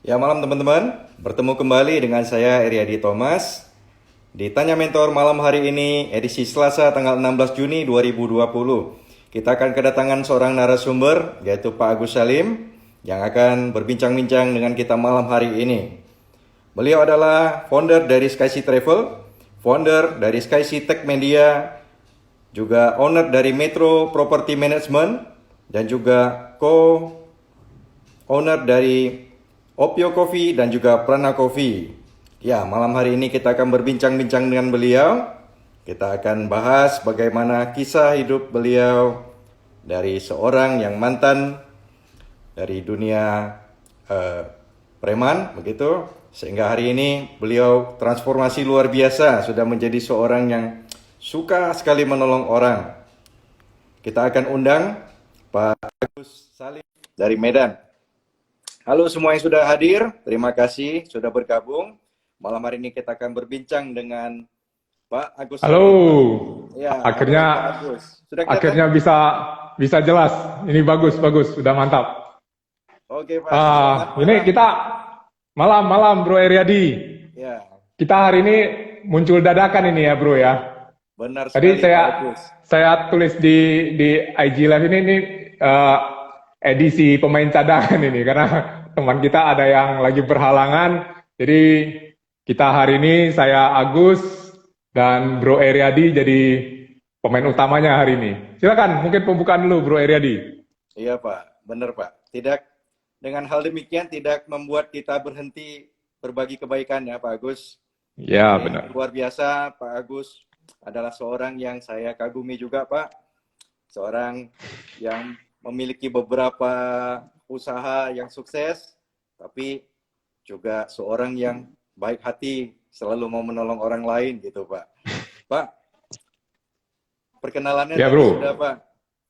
Ya malam teman-teman, bertemu kembali dengan saya Eriadi Thomas di Tanya Mentor malam hari ini edisi Selasa tanggal 16 Juni 2020. Kita akan kedatangan seorang narasumber yaitu Pak Agus Salim yang akan berbincang-bincang dengan kita malam hari ini. Beliau adalah founder dari SkySea Travel, founder dari SkySea Tech Media, juga owner dari Metro Property Management dan juga owner dari Opio Coffee dan juga Prana Coffee. Ya, malam hari ini kita akan berbincang-bincang dengan beliau. Kita akan bahas bagaimana kisah hidup beliau dari seorang yang mantan dari dunia preman, begitu. Sehingga hari ini beliau transformasi luar biasa, sudah menjadi seorang yang suka sekali menolong orang. Kita akan undang Pak Agus Salim dari Medan. Halo semua yang sudah hadir, terima kasih sudah bergabung. Malam hari ini kita akan berbincang dengan Pak Agus Halo, Salim. Ya, akhirnya halo Pak Agus. Sudah akhirnya kelihatan? bisa jelas. Ini bagus, sudah mantap. Oke Pak, selamat Ini malam. kita malam Bro Eriadi. Ya, Kita hari ini muncul dadakan ini ya Bro ya. benar Tadi sekali Pak Agus. saya tulis di IG Live ini eh, edisi pemain cadangan ini karena teman kita ada yang lagi berhalangan. Jadi kita hari ini saya Agus dan Bro Eriadi jadi pemain utamanya hari ini. Silakan, mungkin pembukaan dulu Bro Eriadi. Iya Pak, benar Pak. Tidak, dengan hal demikian tidak membuat kita berhenti berbagi kebaikan ya Pak Agus. Ya, Ini benar. luar biasa, Pak Agus adalah seorang yang saya kagumi juga, Pak. Seorang yang memiliki beberapa usaha yang sukses, tapi juga seorang yang baik hati, selalu mau menolong orang lain gitu, Pak. Pak, perkenalannya Ya, tadi Bro. sudah, Pak.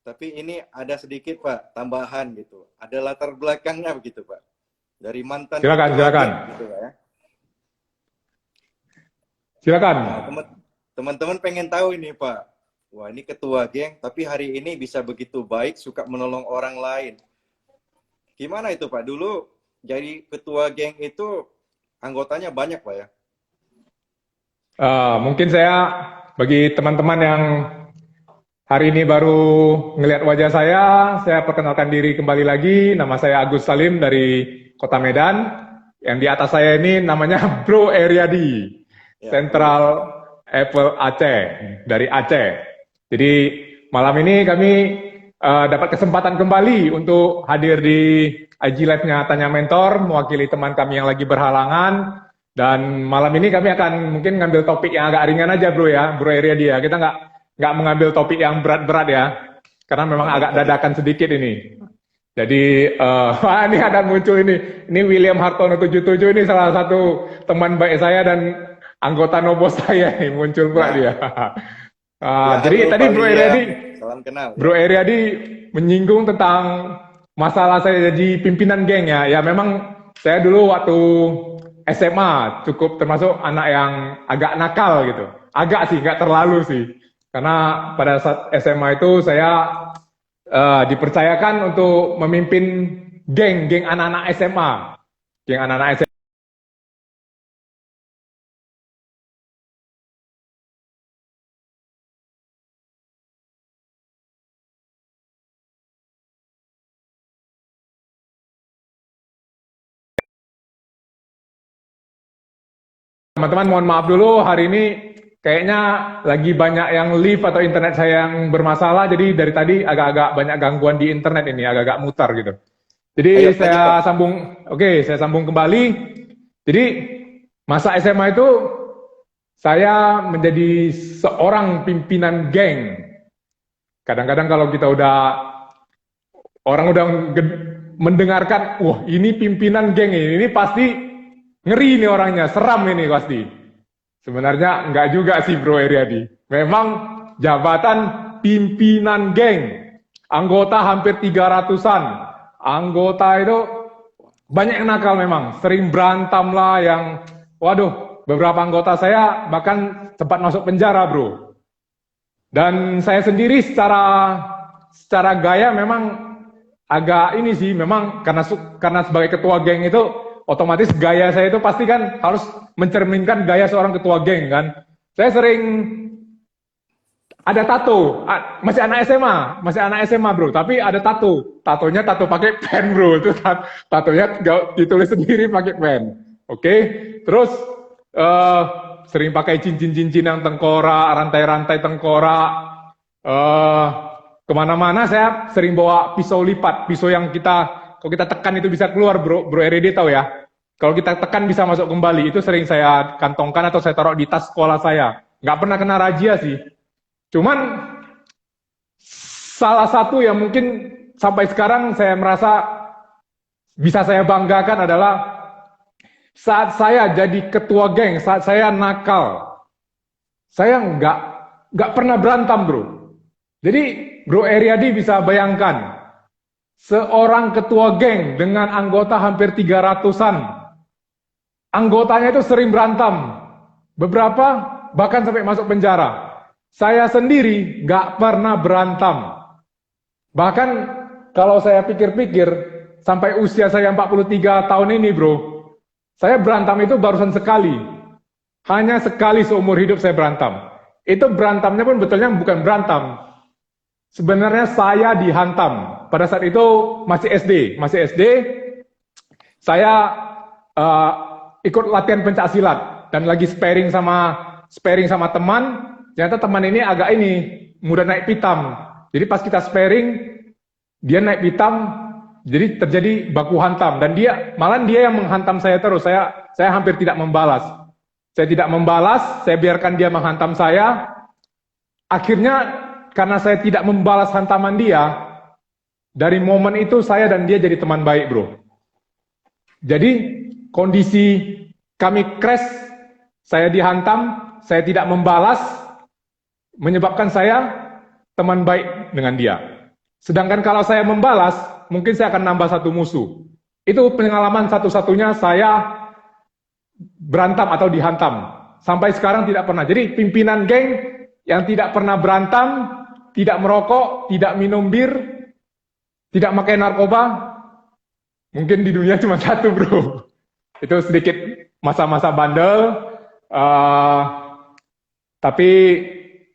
Tapi ini ada sedikit, Pak, tambahan gitu. Ada latar belakangnya begitu, Pak. Dari mantan ketua Silakan. geng gitu, Pak ya. Silakan. Nah, teman-teman pengen tahu ini Pak. Wah ini ketua geng, tapi hari ini bisa begitu baik, suka menolong orang lain. Gimana itu Pak? Dulu jadi ketua geng itu anggotanya banyak Pak ya? Mungkin saya bagi teman-teman yang hari ini baru ngelihat wajah saya perkenalkan diri kembali lagi. Nama saya Agus Salim dari Kota Medan. Yang di atas saya ini namanya Bro Eriadi, Ya, Central Apple Aceh, dari Aceh. Jadi malam ini kami dapat kesempatan kembali untuk hadir di IG Live-nya Tanya Mentor, mewakili teman kami yang lagi berhalangan. Dan malam ini kami akan mungkin ngambil topik yang agak ringan aja Bro ya, Bro Eriadi ya. Kita nggak mengambil topik yang berat-berat ya, karena memang benar agak tadi Pak. dadakan sedikit ini. Jadi, wah ini ada muncul ini. Ini William Hartono 77 ini salah satu teman baik saya dan anggota Nobo saya nih, muncul pula Nah, dia. ya Jadi halo tadi Pak William, salam kenal Bro ya. Eriadi menyinggung tentang masalah saya jadi pimpinan geng ya. Ya memang saya dulu waktu SMA cukup termasuk anak yang agak nakal gitu. Agak sih, nggak terlalu sih. Karena pada saat SMA itu saya dipercayakan untuk memimpin geng anak-anak SMA. Geng anak-anak SMA. Teman-teman mohon maaf dulu, hari ini kayaknya lagi banyak yang live atau internet saya yang bermasalah, jadi dari tadi agak-agak banyak gangguan di internet ini, agak-agak mutar gitu. Ayo Jadi lanjut Pak. saya sambung kembali. Jadi masa SMA itu saya menjadi seorang pimpinan geng. Kadang-kadang kalau kita orang udah mendengarkan, wah ini pimpinan geng ini pasti ngeri nih orangnya, seram ini pasti. Sebenarnya enggak juga sih Bro Eriadi. Memang jabatan pimpinan geng. Anggota hampir 300-an. Anggota itu banyak yang nakal memang. Sering berantem lah yang, waduh, beberapa anggota saya bahkan sempat masuk penjara Bro. Dan saya sendiri secara gaya memang agak ini sih, memang karena sebagai ketua geng itu otomatis gaya saya itu pasti kan harus mencerminkan gaya seorang ketua geng kan. Saya sering ada tato, masih anak SMA bro, tapi ada tatonya tato pakai pen bro, itu tatonya ditulis sendiri pakai pen. Oke, terus sering pakai cincin-cincin yang tengkorak, rantai-rantai tengkorak. Kemana-mana saya sering bawa pisau lipat, pisau yang kalau kita tekan itu bisa keluar bro RD tahu ya. Kalau kita tekan bisa masuk kembali, itu sering saya kantongkan atau saya taruh di tas sekolah saya. Nggak pernah kena razia sih. Cuman salah satu yang mungkin sampai sekarang saya merasa bisa saya banggakan adalah saat saya jadi ketua geng, saat saya nakal, saya nggak pernah berantem bro. Jadi Bro Eriadi bisa bayangkan, seorang ketua geng dengan anggota hampir 300-an, anggotanya itu sering berantem, beberapa bahkan sampai masuk penjara. Saya sendiri nggak pernah berantem. Bahkan kalau saya pikir-pikir, sampai usia saya 43 tahun ini bro, saya berantem itu barusan sekali. Hanya sekali seumur hidup saya berantem. Itu berantamnya pun betulnya bukan berantem. Sebenarnya saya dihantam. Pada saat itu masih SD. Saya ikut latihan pencak silat dan lagi sparring sama teman. Ternyata teman ini agak mudah naik pitam. Jadi pas kita sparring, dia naik pitam, jadi terjadi baku hantam. Dan malah dia yang menghantam saya terus. Saya hampir tidak membalas. Saya biarkan dia menghantam saya. Akhirnya karena saya tidak membalas hantaman dia, dari momen itu saya dan dia jadi teman baik bro. Jadi kondisi kami crash, saya dihantam, saya tidak membalas, menyebabkan saya teman baik dengan dia. Sedangkan kalau saya membalas, mungkin saya akan nambah satu musuh. Itu pengalaman satu-satunya saya berantem atau dihantam. Sampai sekarang tidak pernah. Jadi pimpinan geng yang tidak pernah berantem, tidak merokok, tidak minum bir, tidak pakai narkoba, mungkin di dunia cuma satu bro. Itu sedikit masa-masa bandel, tapi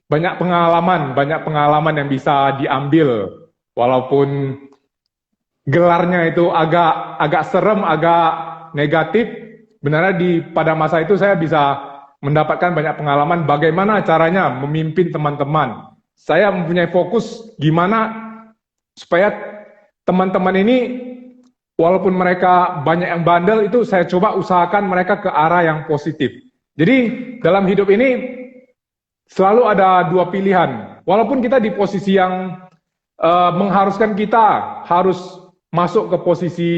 banyak pengalaman yang bisa diambil, walaupun gelarnya itu agak serem, agak negatif. Sebenarnya pada masa itu saya bisa mendapatkan banyak pengalaman bagaimana caranya memimpin teman-teman. Saya mempunyai fokus gimana supaya teman-teman ini walaupun mereka banyak yang bandel, itu saya coba usahakan mereka ke arah yang positif. Jadi dalam hidup ini selalu ada dua pilihan. Walaupun kita di posisi yang mengharuskan kita harus masuk ke posisi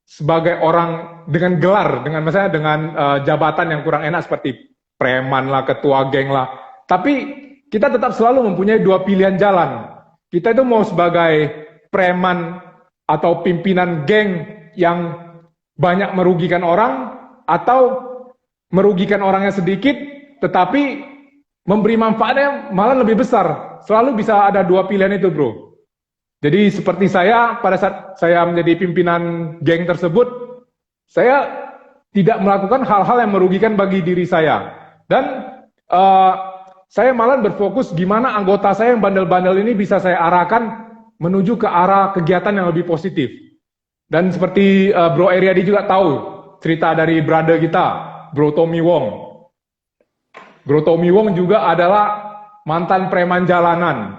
sebagai orang dengan gelar, misalnya dengan jabatan yang kurang enak seperti preman lah, ketua geng lah. Tapi kita tetap selalu mempunyai dua pilihan jalan. Kita itu mau sebagai preman atau pimpinan geng yang banyak merugikan orang, atau merugikan orangnya sedikit, tetapi memberi manfaatnya malah lebih besar. Selalu bisa ada dua pilihan itu bro. Jadi seperti saya, pada saat saya menjadi pimpinan geng tersebut, saya tidak melakukan hal-hal yang merugikan bagi diri saya. Dan saya malah berfokus gimana anggota saya yang bandel-bandel ini bisa saya arahkan menuju ke arah kegiatan yang lebih positif. Dan seperti Bro Eriadi juga tahu cerita dari brother kita, Bro Tommy Wong. Bro Tommy Wong juga adalah mantan preman jalanan.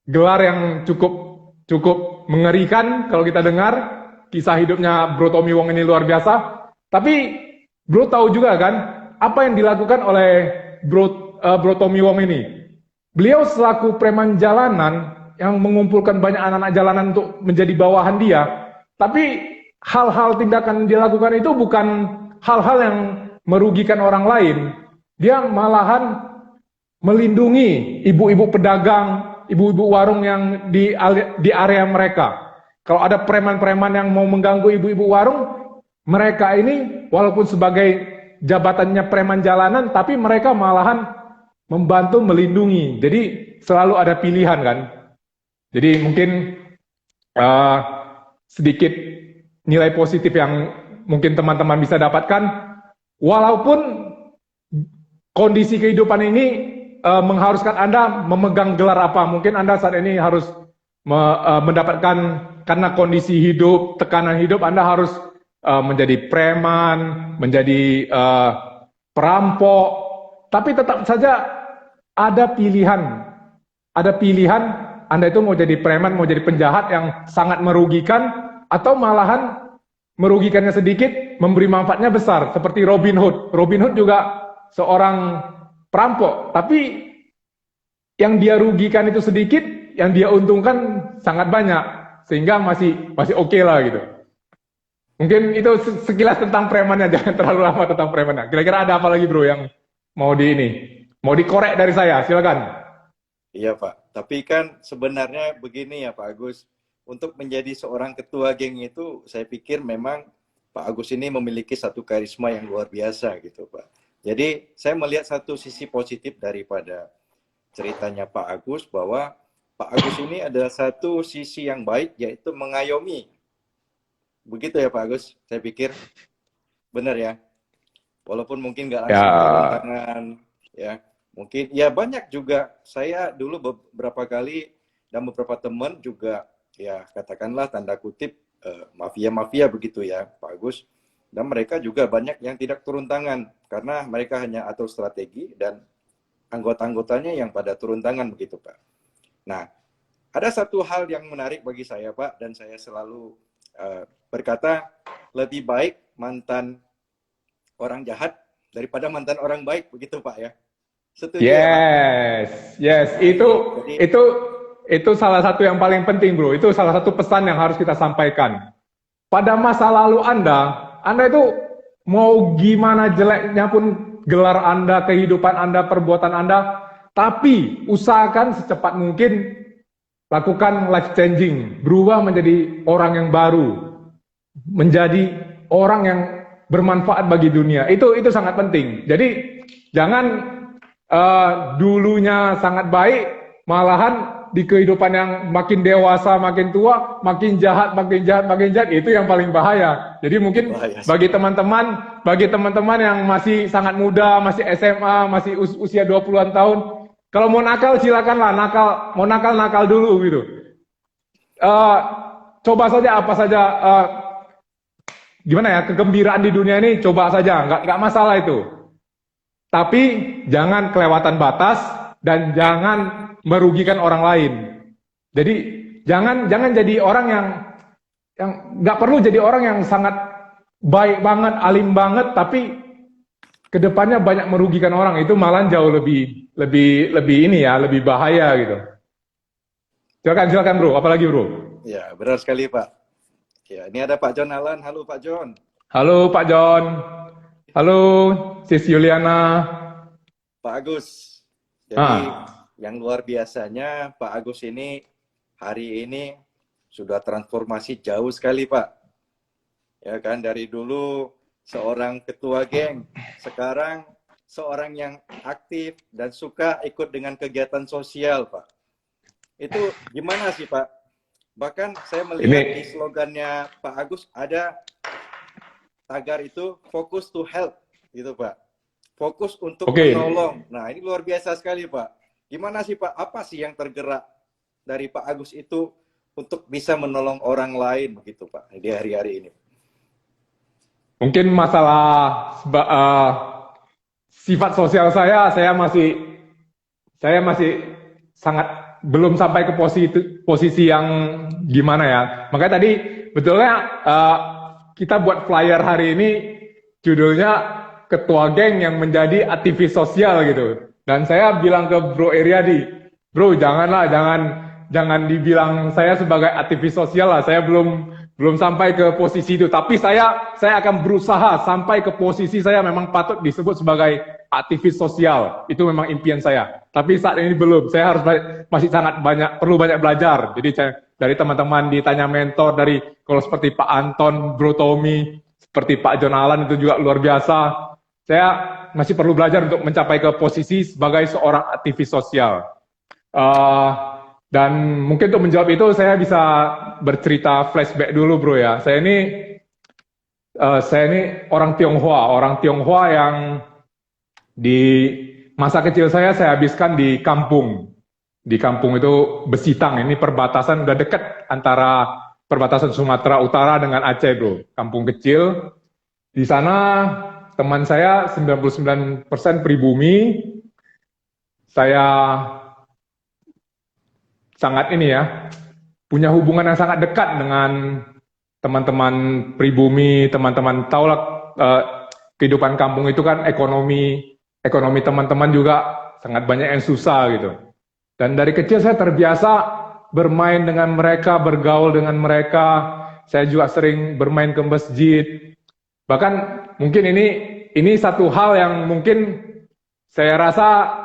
Gelar yang cukup mengerikan kalau kita dengar. Kisah hidupnya Bro Tommy Wong ini luar biasa. Tapi Bro tahu juga kan apa yang dilakukan oleh Bro Tommy Wong ini. Beliau selaku preman jalanan yang mengumpulkan banyak anak-anak jalanan untuk menjadi bawahan dia. Tapi hal-hal tindakan yang dia lakukan itu bukan hal-hal yang merugikan orang lain. Dia malahan melindungi ibu-ibu pedagang, ibu-ibu warung yang di area mereka. Kalau ada preman-preman yang mau mengganggu ibu-ibu warung, mereka ini walaupun sebagai jabatannya preman jalanan, tapi mereka malahan membantu melindungi. Jadi selalu ada pilihan kan. Jadi mungkin sedikit nilai positif yang mungkin teman-teman bisa dapatkan, walaupun kondisi kehidupan ini mengharuskan Anda memegang gelar apa, mungkin Anda saat ini harus mendapatkan, karena kondisi hidup, tekanan hidup, Anda harus menjadi preman, menjadi perampok, tapi tetap saja ada pilihan. Ada pilihan, Anda itu mau jadi preman, mau jadi penjahat yang sangat merugikan, atau malahan merugikannya sedikit, memberi manfaatnya besar, seperti Robin Hood. Robin Hood juga seorang perampok, tapi yang dia rugikan itu sedikit, yang dia untungkan sangat banyak, sehingga masih oke lah gitu. Mungkin itu sekilas tentang premannya, jangan terlalu lama tentang premannya. Kira-kira ada apa lagi bro yang mau mau dikorek dari saya, silakan. Iya Pak, tapi kan sebenarnya begini ya Pak Agus, untuk menjadi seorang ketua geng itu saya pikir memang Pak Agus ini memiliki satu karisma yang luar biasa gitu Pak. Jadi saya melihat satu sisi positif daripada ceritanya Pak Agus, bahwa Pak Agus ini adalah satu sisi yang baik, yaitu mengayomi. Begitu ya Pak Agus, saya pikir benar ya. Walaupun mungkin nggak langsung turun tangan, ya. Mungkin ya banyak juga, saya dulu beberapa kali dan beberapa teman juga ya katakanlah tanda kutip mafia-mafia begitu ya Pak Agus, dan mereka juga banyak yang tidak turun tangan karena mereka hanya atur strategi dan anggota-anggotanya yang pada turun tangan begitu Pak. Nah, ada satu hal yang menarik bagi saya Pak, dan saya selalu berkata lebih baik mantan orang jahat daripada mantan orang baik begitu Pak ya. Setuju yes, ya, Pak? Yes, Jadi, itu salah satu yang paling penting bro. Itu salah satu pesan yang harus kita sampaikan. Pada masa lalu Anda itu mau gimana jeleknya pun gelar Anda, kehidupan Anda, perbuatan Anda, tapi usahakan secepat mungkin lakukan life changing, berubah menjadi orang yang baru, menjadi orang yang bermanfaat bagi dunia. Itu sangat penting. Jadi jangan dulunya sangat baik, malahan di kehidupan yang makin dewasa, makin tua, makin jahat, itu yang paling bahaya. Jadi mungkin bagi teman-teman yang masih sangat muda, masih SMA, masih usia 20-an tahun, kalau mau nakal silakanlah, mau nakal dulu gitu. Coba saja apa saja, gimana ya, kegembiraan di dunia ini coba saja, nggak masalah itu. Tapi jangan kelewatan batas dan jangan merugikan orang lain. Jadi jangan jadi orang yang nggak perlu jadi orang yang sangat baik banget, alim banget, tapi kedepannya banyak merugikan orang. Itu malah jauh lebih ini ya, lebih bahaya gitu. Silakan bro, apalagi bro? ya benar sekali Pak. Ya, ini ada Pak John Alan. Halo Pak John. Halo Pak John. Halo Sis Yuliana. Pak Agus. Jadi yang luar biasanya Pak Agus ini hari ini sudah transformasi jauh sekali Pak. Ya kan, dari dulu seorang ketua geng, sekarang seorang yang aktif dan suka ikut dengan kegiatan sosial Pak. Itu gimana sih Pak? Bahkan saya melihat di slogannya Pak Agus ada tagar itu fokus to help gitu Pak. Fokus untuk menolong. Nah, ini luar biasa sekali Pak. Gimana sih Pak? Apa sih yang tergerak dari Pak Agus itu untuk bisa menolong orang lain begitu Pak di hari-hari ini? Mungkin masalah sifat sosial saya masih sangat belum sampai ke posisi yang gimana ya. Makanya tadi betulnya kita buat flyer hari ini judulnya Ketua Geng yang menjadi aktivis sosial gitu. Dan saya bilang ke Bro Eriadi, bro jangan dibilang saya sebagai aktivis sosial lah. Saya belum sampai ke posisi itu. Tapi saya akan berusaha sampai ke posisi saya memang patut disebut sebagai aktivis sosial. Itu memang impian saya. Tapi saat ini belum. Saya harus masih perlu banyak belajar. Jadi dari teman-teman ditanya mentor, dari kalau seperti Pak Anton, Bro Tommy, seperti Pak John Alan itu juga luar biasa. Saya masih perlu belajar untuk mencapai ke posisi sebagai seorang aktivis sosial. Dan mungkin untuk menjawab itu saya bisa bercerita flashback dulu bro ya. Saya ini Saya ini orang Tionghoa yang di masa kecil saya habiskan di kampung. Di kampung itu Besitang, ini perbatasan udah dekat antara perbatasan Sumatera Utara dengan Aceh, bro. Kampung kecil. Di sana teman saya 99% pribumi. Saya sangat ini ya, punya hubungan yang sangat dekat dengan teman-teman pribumi, teman-teman tahulah kehidupan kampung itu kan ekonomi teman-teman juga sangat banyak yang susah gitu. Dan dari kecil saya terbiasa bermain dengan mereka, bergaul dengan mereka. Saya juga sering bermain ke masjid. Bahkan mungkin ini satu hal yang mungkin saya rasa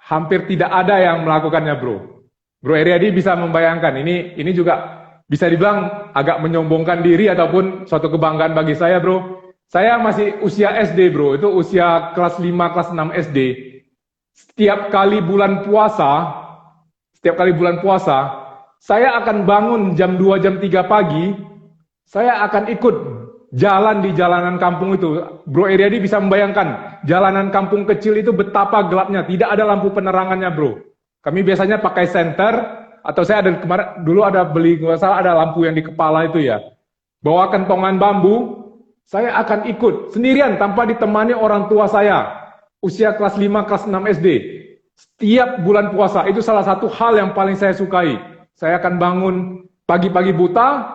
hampir tidak ada yang melakukannya, bro. Bro Eriadi bisa membayangkan, ini juga bisa dibilang agak menyombongkan diri ataupun suatu kebanggaan bagi saya, bro. Saya masih usia SD, bro. Itu usia kelas 5, kelas 6 SD. Setiap kali bulan puasa, saya akan bangun jam 2, jam 3 pagi, saya akan ikut jalan di jalanan kampung itu. Bro Eriadi bisa membayangkan, jalanan kampung kecil itu betapa gelapnya, tidak ada lampu penerangannya, bro. Kami biasanya pakai senter, atau saya ada kemarin dulu ada beli, nggak salah ada lampu yang di kepala itu ya. Bawa kentongan bambu, saya akan ikut sendirian tanpa ditemani orang tua saya. Usia kelas 5, kelas 6 SD. Setiap bulan puasa, itu salah satu hal yang paling saya sukai. Saya akan bangun pagi-pagi buta,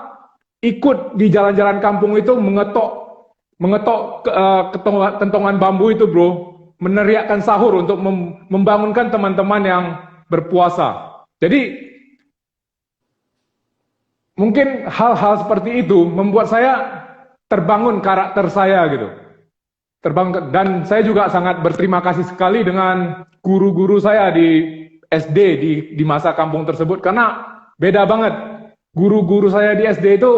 ikut di jalan-jalan kampung itu mengetok kentongan bambu itu, bro, meneriakkan sahur untuk membangunkan teman-teman yang berpuasa. Jadi mungkin hal-hal seperti itu membuat saya terbangun karakter saya gitu. Dan saya juga sangat berterima kasih sekali dengan guru-guru saya di SD di masa kampung tersebut, karena beda banget. Guru-guru saya di SD itu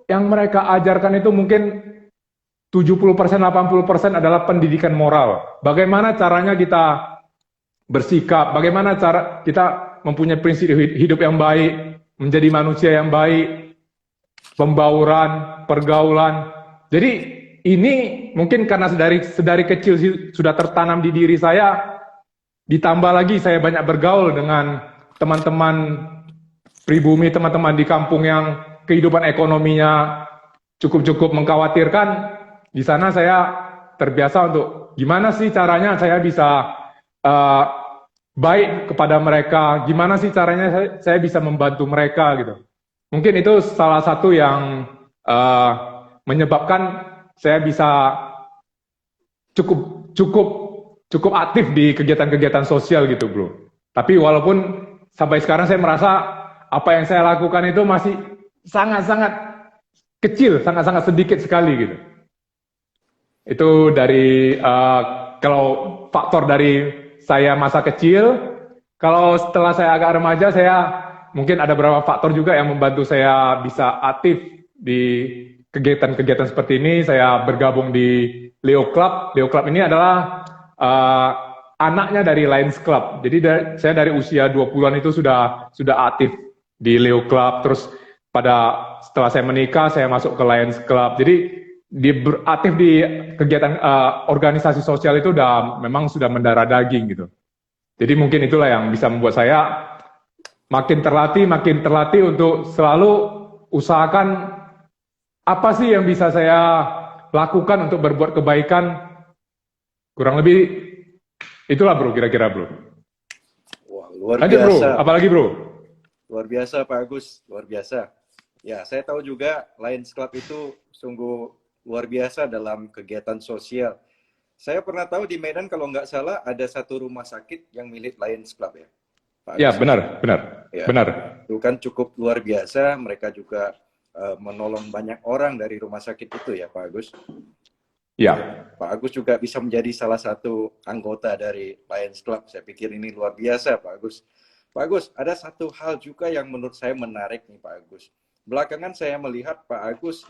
yang mereka ajarkan itu mungkin 70%, 80% adalah pendidikan moral. Bagaimana caranya kita bersikap, bagaimana cara kita mempunyai prinsip hidup yang baik, menjadi manusia yang baik, pembauran, pergaulan. Jadi ini mungkin karena sedari kecil sudah tertanam di diri saya, ditambah lagi saya banyak bergaul dengan teman-teman pribumi, teman-teman di kampung yang kehidupan ekonominya cukup mengkhawatirkan. Di sana saya terbiasa untuk gimana sih caranya saya bisa baik kepada mereka, gimana sih caranya saya bisa membantu mereka gitu. Mungkin itu salah satu yang menyebabkan saya bisa cukup aktif di kegiatan-kegiatan sosial gitu, bro. Tapi walaupun sampai sekarang saya merasa apa yang saya lakukan itu masih sangat-sangat kecil, sangat-sangat sedikit sekali gitu. Itu dari kalau faktor dari saya masa kecil. Kalau setelah saya agak remaja, saya mungkin ada beberapa faktor juga yang membantu saya bisa aktif di kegiatan-kegiatan seperti ini. Saya bergabung di Leo Club. Leo Club ini adalah anaknya dari Lions Club. Jadi saya dari usia 20-an itu sudah aktif di Leo Club. Terus setelah saya menikah, saya masuk ke Lions Club. Jadi aktif di kegiatan organisasi sosial itu memang sudah mendarah daging gitu. Jadi mungkin itulah yang bisa membuat saya makin terlatih untuk selalu usahakan apa sih yang bisa saya lakukan untuk berbuat kebaikan. Kurang lebih itulah, bro, kira-kira, bro. Wah, luar Lanjut, biasa. bro, apalagi, bro? Luar biasa, Pak Agus, luar biasa. Ya, saya tahu juga Lions Club itu sungguh luar biasa dalam kegiatan sosial. Saya pernah tahu di Medan kalau nggak salah ada satu rumah sakit yang milik Lions Club ya, Pak Agus. Ya, benar. Ya, Benar. itu kan cukup luar biasa. Mereka juga menolong banyak orang dari rumah sakit itu ya, Pak Agus. Ya. Pak Agus juga bisa menjadi salah satu anggota dari Lions Club. Saya pikir ini luar biasa, Pak Agus. Pak Agus, ada satu hal juga yang menurut saya menarik nih, Pak Agus. Belakangan saya melihat Pak Agus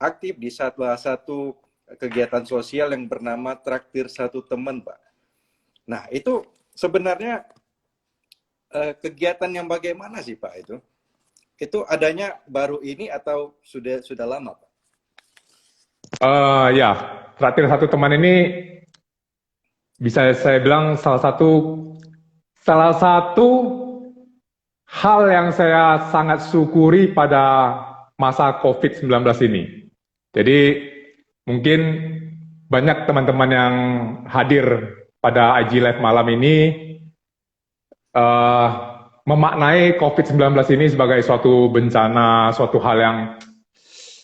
aktif di salah satu kegiatan sosial yang bernama Traktir Satu Teman, Pak. Nah, itu sebenarnya kegiatan yang bagaimana sih, Pak itu? Itu adanya baru ini atau sudah lama, Pak? Ya, traktir satu teman ini bisa saya bilang salah satu hal yang saya sangat syukuri pada masa COVID-19 ini. Jadi mungkin banyak teman-teman yang hadir pada IG Live malam ini memaknai COVID-19 ini sebagai suatu bencana, suatu hal yang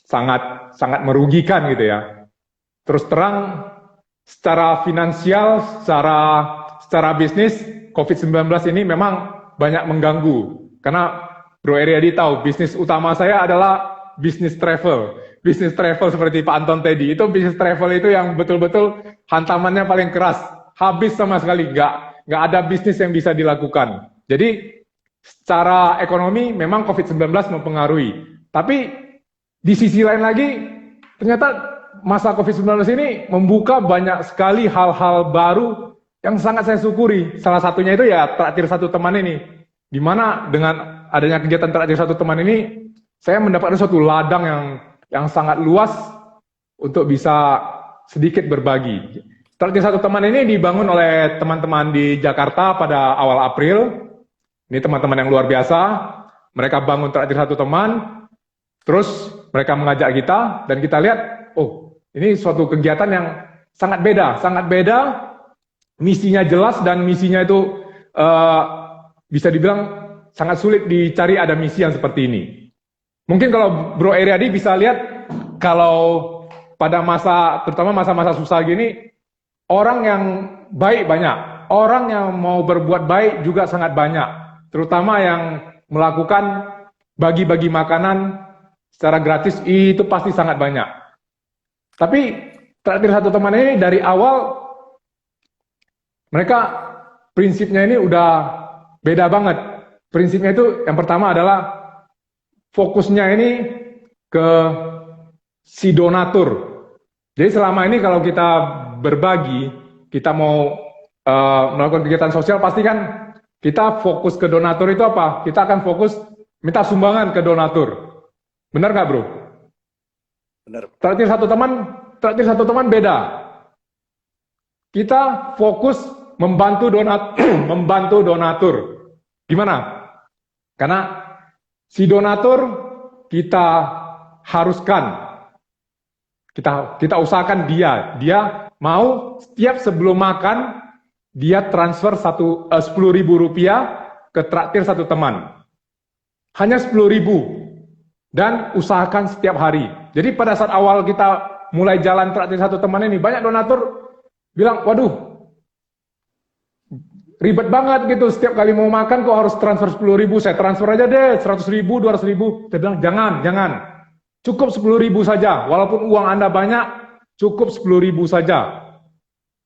sangat sangat merugikan gitu ya. Terus terang, secara finansial, secara bisnis, COVID-19 ini memang banyak mengganggu. Karena Bro Eriadi tahu, bisnis utama saya adalah bisnis travel. Bisnis travel seperti Pak Anton tadi, itu bisnis travel itu yang betul-betul hantamannya paling keras. Habis sama sekali, nggak ada bisnis yang bisa dilakukan. Jadi, secara ekonomi memang COVID-19 mempengaruhi. Tapi, di sisi lain lagi, ternyata masa COVID-19 ini membuka banyak sekali hal-hal baru yang sangat saya syukuri. Salah satunya itu ya traktir satu teman ini. Di mana dengan adanya kegiatan traktir satu teman ini, saya mendapatkan suatu ladang yang sangat luas untuk bisa sedikit berbagi. Traktir satu teman ini dibangun oleh teman-teman di Jakarta pada awal April. Ini teman-teman yang luar biasa. Mereka bangun traktir satu teman, terus mereka mengajak kita, dan kita lihat, oh, ini suatu kegiatan yang sangat beda, misinya jelas, dan misinya itu bisa dibilang sangat sulit dicari ada misi yang seperti ini. Mungkin kalau Bro Eriadi bisa lihat, kalau pada terutama masa-masa susah gini, orang yang baik banyak, orang yang mau berbuat baik juga sangat banyak, terutama yang melakukan bagi-bagi makanan secara gratis itu pasti sangat banyak. Tapi traktir satu teman ini dari awal mereka prinsipnya ini udah beda banget. Prinsipnya itu yang pertama adalah fokusnya ini ke si donatur. Jadi selama ini kalau kita berbagi, kita mau melakukan kegiatan sosial, pasti kan kita fokus ke donatur itu apa? Kita akan fokus minta sumbangan ke donatur. Benar nggak, Bro? Benar. Traktir satu teman beda. Kita fokus membantu membantu donatur. Gimana? Karena si donatur kita haruskan, kita usahakan dia mau setiap sebelum makan dia transfer 10.000 rupiah ke traktir satu teman. Hanya 10.000. Dan usahakan setiap hari. Jadi pada saat awal kita mulai jalan traktir satu teman ini, banyak donatur bilang, waduh, ribet banget gitu, setiap kali mau makan kok harus transfer 10.000, saya transfer aja deh 100.000, 200.000. Saya bilang, jangan, cukup 10.000 saja, walaupun uang Anda banyak, cukup 10.000 saja.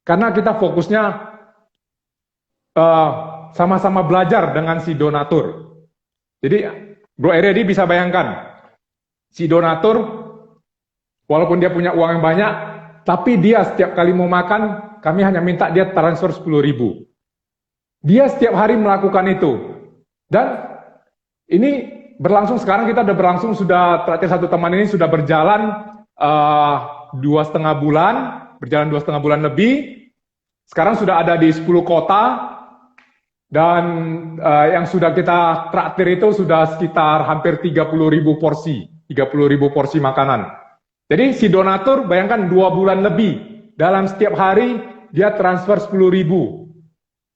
Karena kita fokusnya sama-sama belajar dengan si donatur. Jadi Bro Eriadi bisa bayangkan, si donatur, walaupun dia punya uang yang banyak, tapi dia setiap kali mau makan, kami hanya minta dia transfer 10.000. Dia setiap hari melakukan itu. Dan ini berlangsung, sekarang kita sudah traktir satu teman ini sudah berjalan 2,5 bulan, berjalan 2,5 bulan lebih. Sekarang sudah ada di 10 kota, dan yang sudah kita traktir itu sudah sekitar hampir 30.000 porsi makanan. Jadi si donatur bayangkan 2 bulan lebih, dalam setiap hari dia transfer 10.000,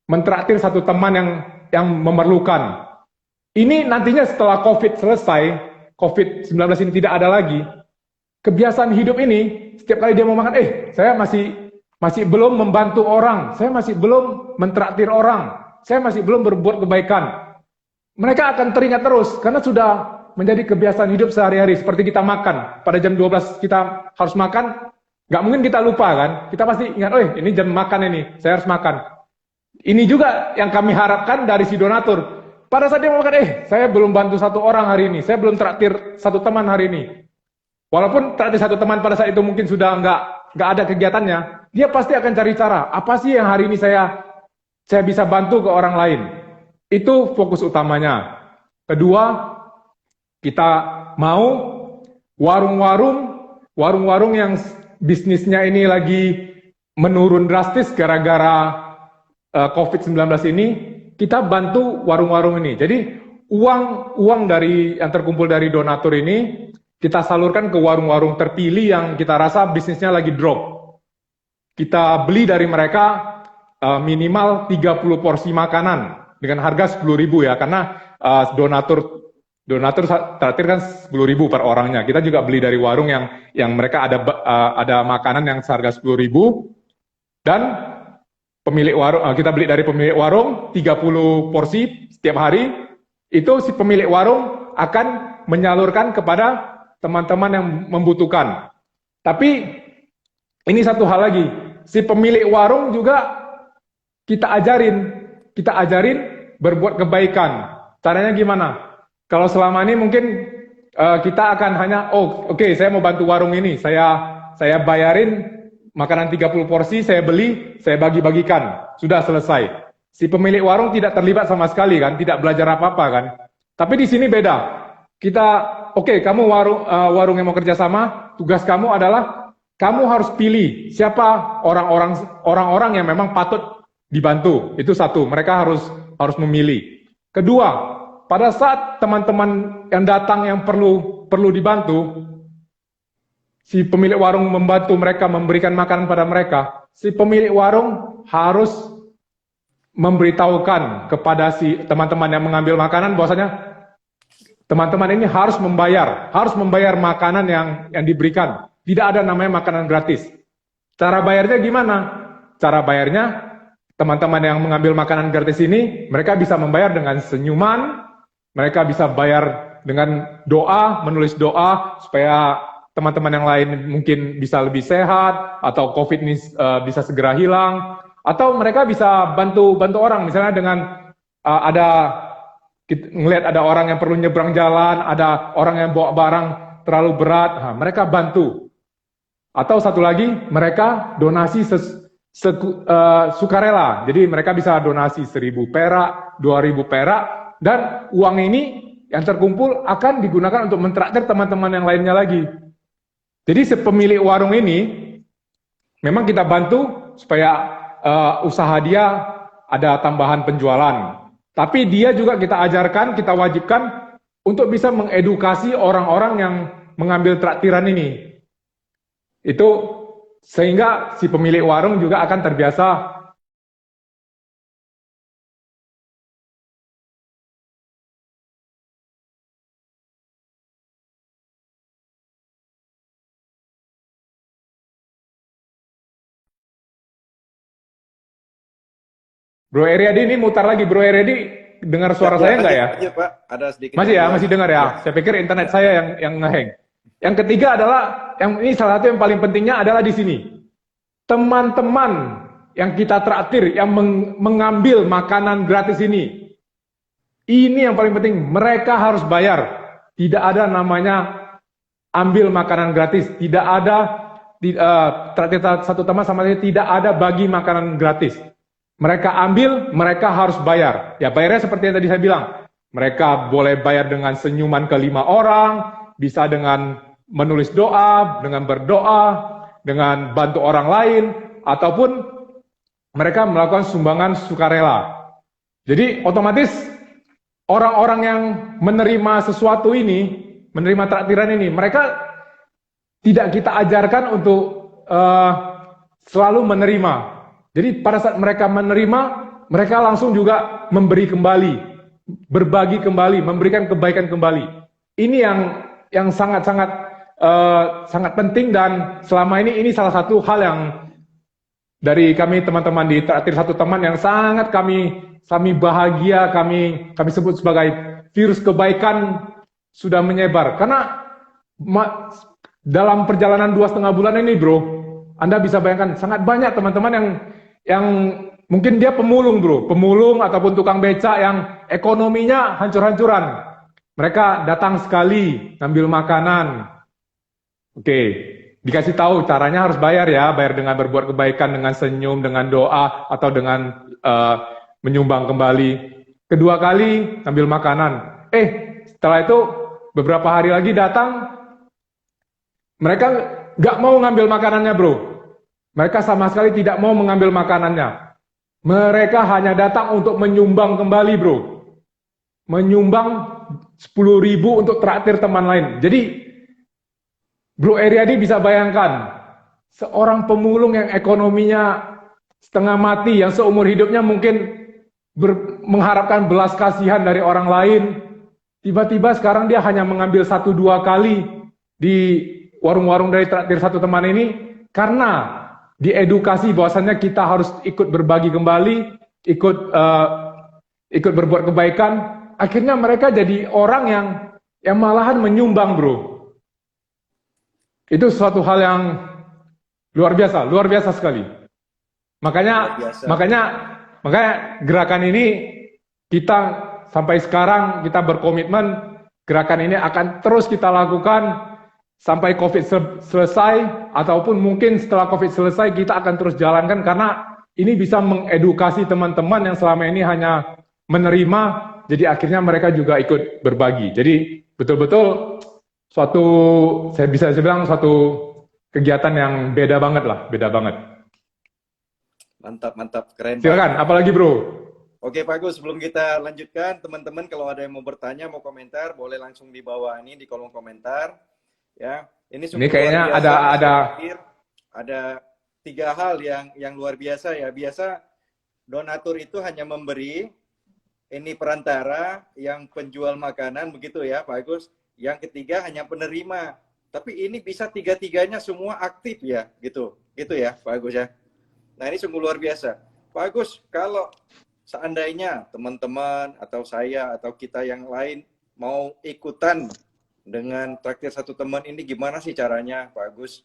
mentraktir satu teman yang memerlukan. Ini nantinya setelah COVID selesai, COVID-19 ini tidak ada lagi, kebiasaan hidup ini, setiap kali dia mau makan, saya masih belum membantu orang, saya masih belum mentraktir orang, saya masih belum berbuat kebaikan. Mereka akan teringat terus, karena sudah menjadi kebiasaan hidup sehari-hari. Seperti kita makan, pada jam 12 kita harus makan, nggak mungkin kita lupa kan, kita pasti ingat, ini jam makan ini, saya harus makan. Ini juga yang kami harapkan dari si donatur. Pada saat dia mau makan, saya belum bantu satu orang hari ini, saya belum traktir satu teman hari ini. Walaupun traktir satu teman pada saat itu mungkin sudah nggak ada kegiatannya, dia pasti akan cari cara, apa sih yang hari ini saya bisa bantu ke orang lain. Itu fokus utamanya. Kedua, kita mau warung-warung yang bisnisnya ini lagi menurun drastis gara-gara COVID-19 ini, kita bantu warung-warung ini. Jadi uang dari yang terkumpul dari donatur ini kita salurkan ke warung-warung terpilih yang kita rasa bisnisnya lagi drop. Kita beli dari mereka minimal 30 porsi makanan dengan harga 10.000 ya, karena donatur traktir kan 10.000 per orangnya. Kita juga beli dari warung yang mereka ada makanan yang seharga 10.000, dan pemilik warung, kita beli dari pemilik warung 30 porsi setiap hari. Itu si pemilik warung akan menyalurkan kepada teman-teman yang membutuhkan. Tapi ini satu hal lagi, si pemilik warung juga kita ajarin berbuat kebaikan. Caranya gimana? Kalau selama ini mungkin kita akan hanya, oke, saya mau bantu warung ini, saya bayarin makanan 30 porsi, saya beli, saya bagi-bagikan, sudah selesai. Si pemilik warung tidak terlibat sama sekali kan, tidak belajar apa-apa kan. Tapi di sini beda. Kita, kamu warung yang mau kerjasama, tugas kamu adalah kamu harus pilih siapa orang-orang yang memang patut dibantu. Itu satu, mereka harus memilih. Kedua, pada saat teman-teman yang datang yang perlu dibantu, si pemilik warung membantu mereka, memberikan makanan pada mereka, si pemilik warung harus memberitahukan kepada si teman-teman yang mengambil makanan bahwasanya teman-teman ini harus membayar makanan yang diberikan. Tidak ada namanya makanan gratis. Cara bayarnya gimana? Cara bayarnya, teman-teman yang mengambil makanan gratis ini, mereka bisa membayar dengan senyuman, mereka bisa bayar dengan doa, menulis doa supaya teman-teman yang lain mungkin bisa lebih sehat, atau COVID ini bisa segera hilang, atau mereka bisa bantu orang, misalnya dengan ngelihat ada orang yang perlu nyebrang jalan, ada orang yang bawa barang terlalu berat, mereka bantu. Atau satu lagi, mereka donasi sukarela, jadi mereka bisa donasi 1.000 perak, 2.000 perak, dan uang ini yang terkumpul akan digunakan untuk mentraktir teman-teman yang lainnya lagi. Jadi si pemilik warung ini memang kita bantu supaya usaha dia ada tambahan penjualan. Tapi dia juga kita ajarkan, kita wajibkan untuk bisa mengedukasi orang-orang yang mengambil traktiran ini. Itu sehingga si pemilik warung juga akan terbiasa. Bro Eriadi ini mutar lagi. Bro Eriadi dengar suara saya nggak ya? Iya Pak, ada sedikit. Masih ya, masih dengar ya? Saya pikir internet saya yang ngeheng. Yang ketiga adalah, yang ini salah satu yang paling pentingnya adalah di sini. Teman-teman yang kita traktir, yang mengambil makanan gratis ini yang paling penting, mereka harus bayar. Tidak ada namanya ambil makanan gratis, tidak ada traktir satu teman sama saya, tidak ada bagi makanan gratis. Mereka ambil, mereka harus bayar. Ya bayarnya seperti yang tadi saya bilang. Mereka boleh bayar dengan senyuman ke 5 orang, bisa dengan menulis doa, dengan berdoa, dengan bantu orang lain, ataupun mereka melakukan sumbangan sukarela. Jadi otomatis orang-orang yang menerima sesuatu ini, menerima traktiran ini, mereka tidak kita ajarkan untuk selalu menerima. Jadi pada saat mereka menerima, mereka langsung juga memberi kembali, berbagi kembali, memberikan kebaikan kembali. Ini yang sangat-sangat penting, dan selama ini salah satu hal yang dari kami teman-teman di Traktir Satu Teman yang sangat kami bahagia, kami sebut sebagai virus kebaikan sudah menyebar. Karena dalam perjalanan 2,5 bulan ini, bro, Anda bisa bayangkan sangat banyak teman-teman yang mungkin dia pemulung, bro, pemulung ataupun tukang becak yang ekonominya hancur-hancuran. Mereka datang sekali ngambil makanan. Oke, dikasih tahu caranya harus bayar ya, bayar dengan berbuat kebaikan, dengan senyum, dengan doa, atau dengan menyumbang kembali. Kedua kali ngambil makanan. Setelah itu beberapa hari lagi datang, mereka nggak mau ngambil makanannya, bro. Mereka sama sekali tidak mau mengambil makanannya. Mereka hanya datang untuk menyumbang kembali, bro. Menyumbang 10.000 untuk traktir teman lain. Jadi, Bro Eriadi bisa bayangkan, seorang pemulung yang ekonominya setengah mati, yang seumur hidupnya mungkin mengharapkan belas kasihan dari orang lain, tiba-tiba sekarang dia hanya mengambil 1-2 kali di warung-warung dari traktir satu teman ini, karena diedukasi bahwasannya kita harus ikut berbagi kembali, ikut berbuat kebaikan. Akhirnya mereka jadi orang yang malahan menyumbang, bro. Itu suatu hal yang luar biasa sekali. Makanya gerakan ini kita sampai sekarang kita berkomitmen, gerakan ini akan terus kita lakukan sampai COVID selesai, ataupun mungkin setelah COVID selesai kita akan terus jalankan, karena ini bisa mengedukasi teman-teman yang selama ini hanya menerima, jadi akhirnya mereka juga ikut berbagi. Jadi betul-betul saya bisa bilang suatu kegiatan yang beda banget lah, beda banget. Mantap, keren. Silakan, apalagi bro? Oke Pak Agus, sebelum kita lanjutkan, teman-teman kalau ada yang mau bertanya, mau komentar, boleh langsung di bawah ini di kolom komentar. Ya, ini kayaknya ada 3 hal yang luar biasa ya. Biasa donatur itu hanya memberi, ini perantara, yang penjual makanan begitu ya Pak Agus. Yang ketiga hanya penerima. Tapi ini bisa 3-tiganya semua aktif ya, gitu ya Pak Agus ya. Nah ini sungguh luar biasa. Pak Agus, kalau seandainya teman-teman atau saya atau kita yang lain mau ikutan dengan traktir satu teman ini, gimana sih caranya Pak Agus?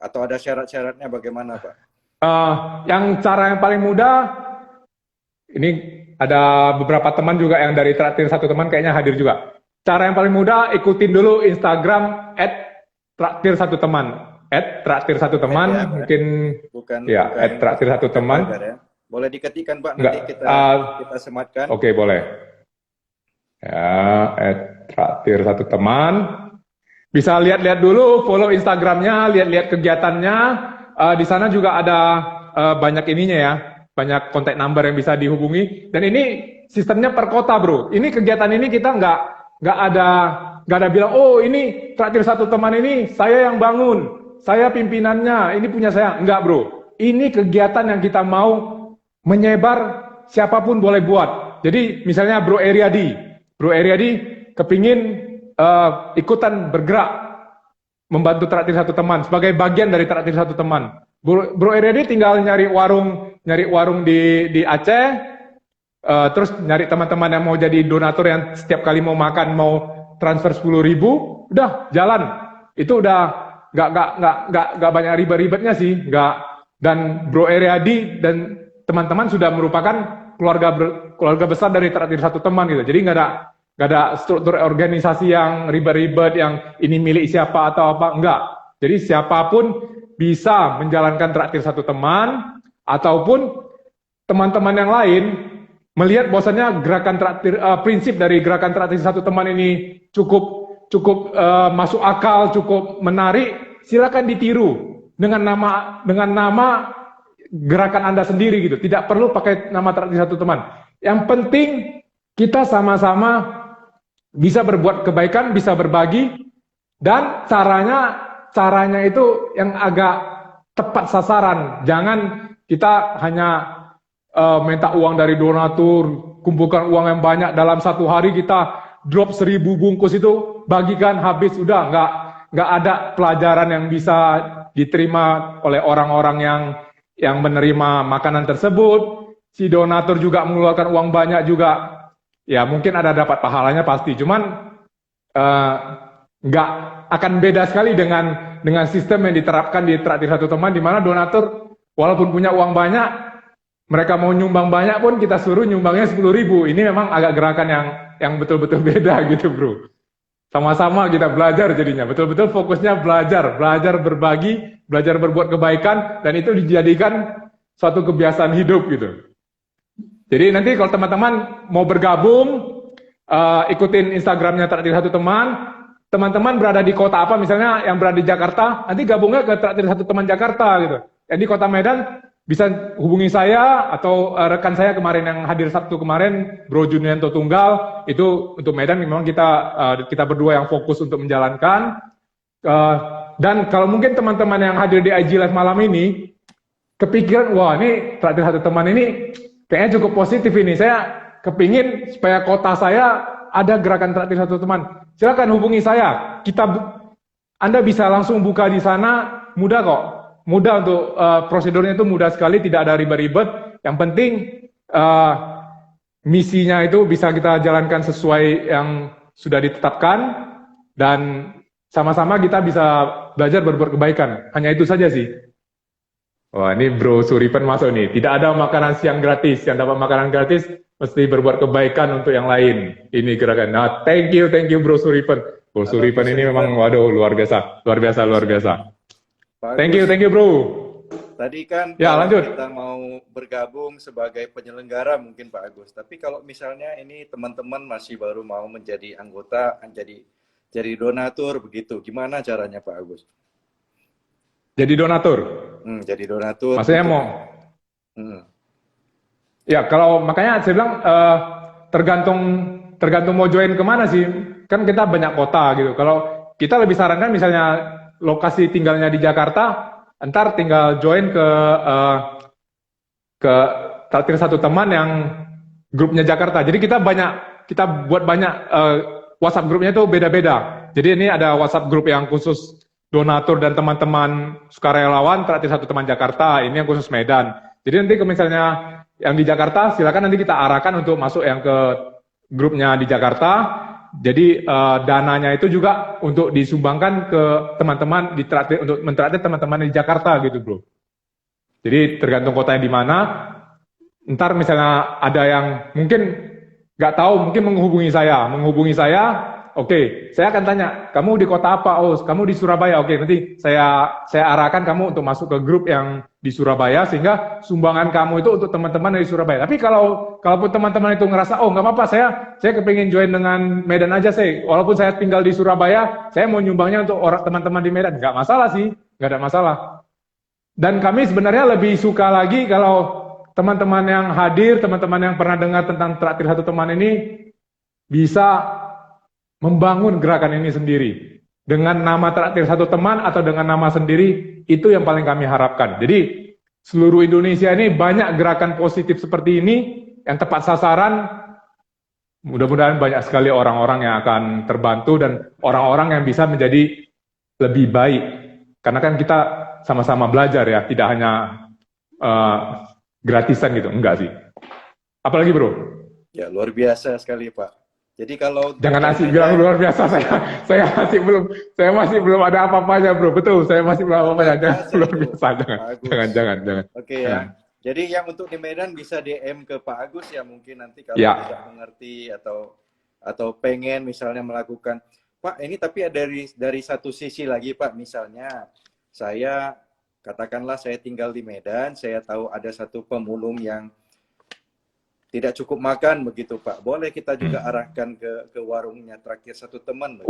Atau ada syarat-syaratnya bagaimana Pak? Yang cara yang paling mudah, ini ada beberapa teman juga yang dari traktir satu teman kayaknya hadir juga. Cara yang paling mudah, ikutin dulu Instagram @traktir satu teman. @traktir satu teman, ya, mungkin bukan @traktir satu teman. Ya. Boleh diketikkan Pak, nanti kita sematkan. Oke, boleh. Ya, @traktir satu teman. Bisa lihat-lihat dulu, follow Instagramnya, lihat-lihat kegiatannya. Di sana juga ada banyak ininya ya, banyak kontak number yang bisa dihubungi. Dan ini sistemnya per kota, bro. Ini kegiatan ini kita nggak ada bilang, oh ini traktir satu teman ini saya yang bangun, saya pimpinannya, ini punya saya. Enggak, bro. Ini kegiatan yang kita mau menyebar, siapapun boleh buat. Jadi misalnya Bro Eriadi kepingin ikutan bergerak membantu traktir satu teman sebagai bagian dari traktir satu teman. Bro Eriadi tinggal nyari warung di Aceh, terus nyari teman-teman yang mau jadi donatur yang setiap kali mau makan mau transfer 10.000, udah jalan. Itu udah nggak banyak ribet-ribetnya sih, dan Bro Eriadi dan teman-teman sudah merupakan keluarga besar dari traktir satu teman gitu. Jadi nggak ada struktur organisasi yang ribet-ribet, yang ini milik siapa atau apa, enggak. Jadi siapapun bisa menjalankan traktir satu teman, ataupun teman-teman yang lain melihat bahwasannya gerakan traktir, prinsip dari gerakan traktir satu teman ini cukup masuk akal, cukup menarik, silakan ditiru dengan nama gerakan Anda sendiri gitu. Tidak perlu pakai nama traktir satu teman. Yang penting kita sama-sama bisa berbuat kebaikan, bisa berbagi, dan caranya itu yang agak tepat sasaran. Jangan kita hanya minta uang dari donatur, kumpulkan uang yang banyak, dalam satu hari kita drop 1.000 bungkus itu, bagikan habis, udah nggak ada pelajaran yang bisa diterima oleh orang-orang yang menerima makanan tersebut. Si donatur juga mengeluarkan uang banyak juga, ya mungkin ada dapat pahalanya pasti, cuman nggak akan beda sekali dengan sistem yang diterapkan di traktir satu teman, di mana donatur walaupun punya uang banyak, mereka mau nyumbang banyak pun kita suruh nyumbangnya 10.000. Ini memang agak gerakan yang betul-betul beda gitu, bro. Sama-sama kita belajar jadinya, betul-betul fokusnya belajar berbagi, belajar berbuat kebaikan, dan itu dijadikan suatu kebiasaan hidup gitu. Jadi nanti kalau teman-teman mau bergabung, ikutin Instagramnya traktir satu teman, teman-teman berada di kota apa, misalnya yang berada di Jakarta, nanti gabungnya ke traktir satu teman Jakarta gitu. Yang di kota Medan bisa hubungi saya atau rekan saya kemarin yang hadir Sabtu kemarin, Bro Junianto Tunggal, itu untuk Medan memang kita berdua yang fokus untuk menjalankan. Dan kalau mungkin teman-teman yang hadir di IG Live malam ini kepikiran, wah ini traktir satu teman ini kayaknya cukup positif ini. Saya kepingin supaya kota saya ada gerakan traktir satu teman. Silakan hubungi saya. Anda bisa langsung buka di sana, mudah kok. Mudah untuk prosedurnya itu mudah sekali, tidak ada ribet-ribet. Yang penting misinya itu bisa kita jalankan sesuai yang sudah ditetapkan dan sama-sama kita bisa belajar berbuat kebaikan. Hanya itu saja sih. Wah, ini Bro Suripan masuk nih. Tidak ada makanan siang gratis. Yang dapat makanan gratis mesti berbuat kebaikan untuk yang lain. Ini gerakan. Nah, thank you Bro Suripan. Bro Suripan ini memang, waduh, luar biasa. Thank you Bro. Tadi kan ya, lanjut. Kita mau bergabung sebagai penyelenggara mungkin Pak Agus. Tapi kalau misalnya ini teman-teman masih baru mau menjadi anggota, jadi donatur begitu, gimana caranya Pak Agus? Jadi donatur? Jadi donatur. Maksudnya mau? Ya, kalau makanya saya bilang tergantung mau join kemana sih. Kan kita banyak kota gitu. Kalau kita lebih sarankan misalnya lokasi tinggalnya di Jakarta, entar tinggal join ke traktir satu teman yang grupnya Jakarta. Jadi kita buat banyak WhatsApp grupnya itu beda-beda. Jadi ini ada WhatsApp grup yang khusus donatur dan teman-teman sukarelawan traktir satu teman Jakarta. Ini yang khusus Medan. Jadi nanti kalau misalnya yang di Jakarta, silakan nanti kita arahkan untuk masuk yang ke grupnya di Jakarta. Jadi dananya itu juga untuk disumbangkan ke teman-teman di traktir, untuk mentraktir teman-teman di Jakarta gitu bro. Jadi tergantung kotanya di mana. Ntar misalnya ada yang mungkin nggak tahu, mungkin menghubungi saya. Oke, saya akan tanya, kamu di kota apa? Oh, kamu di Surabaya. Oke, nanti saya arahkan kamu untuk masuk ke grup yang di Surabaya, sehingga sumbangan kamu itu untuk teman-teman dari Surabaya. Tapi kalaupun teman-teman itu ngerasa, oh nggak apa-apa, saya kepingin join dengan Medan aja sih. Walaupun saya tinggal di Surabaya, saya mau nyumbangnya untuk orang teman-teman di Medan. Nggak masalah sih, nggak ada masalah. Dan kami sebenarnya lebih suka lagi kalau teman-teman yang hadir, teman-teman yang pernah dengar tentang traktir satu teman ini bisa membangun gerakan ini sendiri dengan nama traktir satu teman atau dengan nama sendiri. Itu yang paling kami harapkan. Jadi seluruh Indonesia ini banyak gerakan positif seperti ini yang tepat sasaran. Mudah-mudahan banyak sekali orang-orang yang akan terbantu dan orang-orang yang bisa menjadi lebih baik. Karena kan kita sama-sama belajar ya, tidak hanya gratisan gitu, enggak sih. Apalagi bro? Ya luar biasa sekali Pak. Jadi kalau jangan asik bilang luar biasa, saya masih belum ada apa-apanya bro. Betul, saya masih belum apa-apanya. Luar biasa, jangan. Oke ya. Jadi yang untuk di Medan bisa DM ke Pak Agus ya, mungkin nanti kalau tidak mengerti atau pengen misalnya melakukan. Pak, ini tapi ada dari satu sisi lagi Pak, misalnya katakanlah saya tinggal di Medan, saya tahu ada satu pemulung yang tidak cukup makan begitu Pak. Boleh kita juga arahkan ke warungnya traktir satu teman.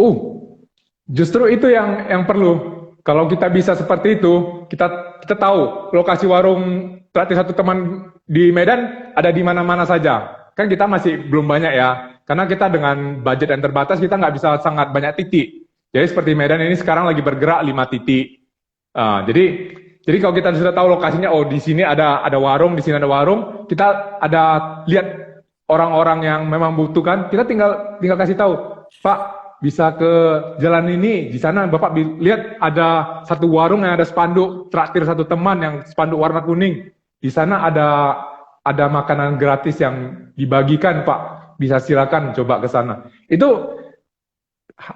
Justru itu yang perlu. Kalau kita bisa seperti itu, kita tahu lokasi warung traktir satu teman di Medan ada di mana-mana saja. Kan kita masih belum banyak ya. Karena kita dengan budget yang terbatas, kita nggak bisa sangat banyak titik. Jadi seperti Medan ini sekarang lagi bergerak 5 titik. Jadi kalau kita sudah tahu lokasinya, oh di sini ada warung, di sini ada warung, kita ada lihat orang-orang yang memang butuhkan, kita tinggal kasih tahu, Pak bisa ke jalan ini, di sana Bapak lihat ada satu warung yang ada spanduk traktir satu teman yang spanduk warna kuning, di sana ada makanan gratis yang dibagikan Pak, bisa silakan coba ke sana. Itu